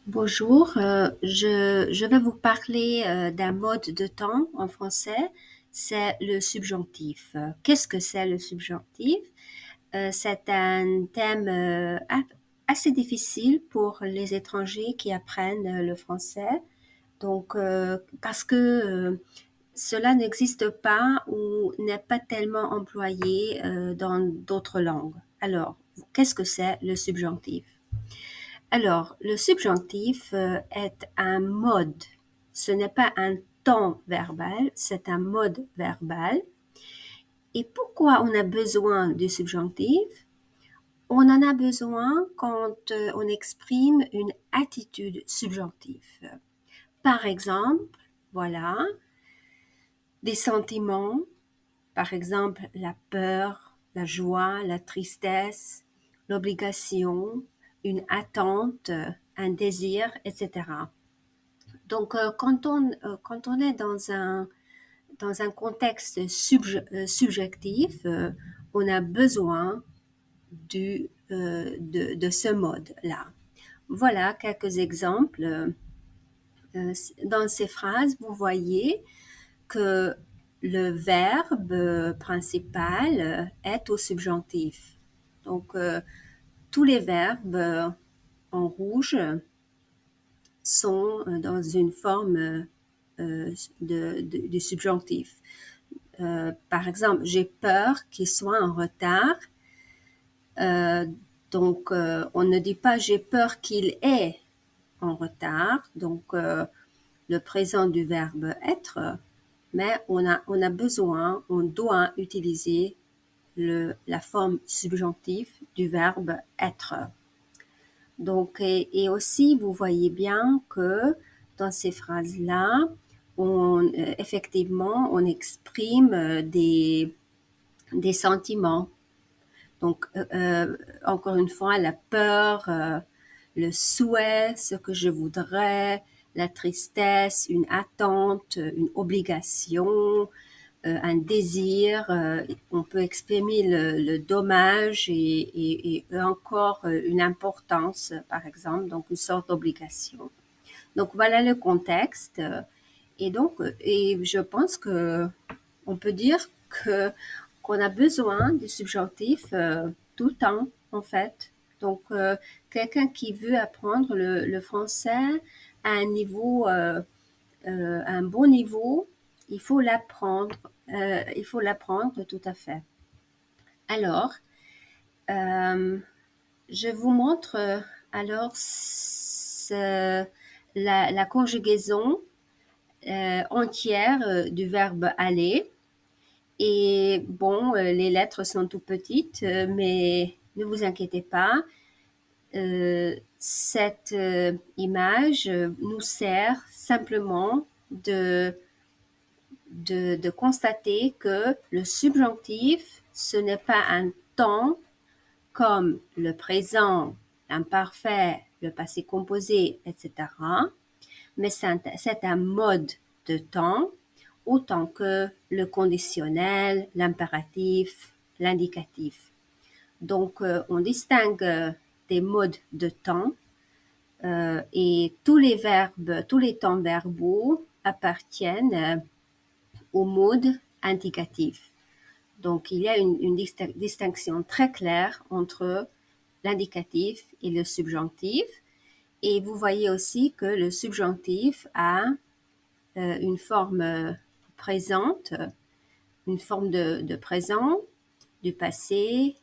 Bonjour, je vais vous parler d'un mode de temps en français, c'est le subjonctif. Qu'est-ce que c'est le subjonctif? C'est un thème assez difficile pour les étrangers qui apprennent le français, donc parce que cela n'existe pas ou n'est pas tellement employé dans d'autres langues. Alors, qu'est-ce que c'est le subjonctif? Alors, le subjonctif est un mode. Ce n'est pas un temps verbal, c'est un mode verbal. Et pourquoi on a besoin du subjonctif? On en a besoin quand on exprime une attitude subjonctive. Par exemple, voilà, des sentiments, par exemple la peur, la joie, la tristesse, l'obligation, une attente, un désir, etc. Donc, quand on est dans un contexte subjectif, on a besoin de ce mode-là. Voilà quelques exemples. Dans ces phrases, vous voyez que le verbe principal est au subjonctif. Donc, tous les verbes en rouge sont dans une forme du subjonctif. Par exemple, j'ai peur qu'il soit en retard. Euh, donc, on ne dit pas j'ai peur qu'il est en retard. Donc, le présent du verbe être, mais on a besoin, on doit utiliser la forme subjonctive du verbe être. Donc, et aussi, vous voyez bien que dans ces phrases-là, effectivement, on exprime des sentiments. Donc, encore une fois, la peur, le souhait, ce que je voudrais, la tristesse, une attente, une obligation, un désir. On peut exprimer le dommage et encore une importance, par exemple, donc une sorte d'obligation. Donc voilà le contexte. Et donc, et je pense que on peut dire que qu'on a besoin du subjonctif tout le temps, en fait. Donc, quelqu'un qui veut apprendre le français à un niveau, un bon niveau, il faut l'apprendre tout à fait. Alors, euh, je vous montre alors la conjugaison entière du verbe aller. Et bon, les lettres sont tout petites, mais ne vous inquiétez pas. Cette image nous sert simplement de constater que le subjonctif, ce n'est pas un temps comme le présent, l'imparfait, le passé composé, etc. Mais c'est un mode de temps autant que le conditionnel, l'impératif, l'indicatif. Donc, on distingue des modes de temps et tous les verbes, tous les temps verbaux appartiennent au mode indicatif. Donc, il y a une distinction très claire entre l'indicatif et le subjonctif. Et vous voyez aussi que le subjonctif a une forme présente, une forme de présent, du passé,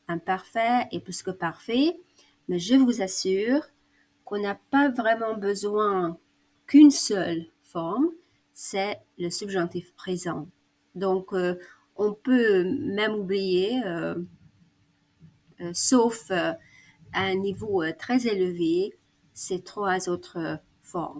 imparfait et plus que parfait. Mais je vous assure qu'on n'a pas vraiment besoin qu'une seule forme, c'est le subjonctif présent. Donc, on peut même oublier, sauf à un niveau très élevé, ces trois autres formes.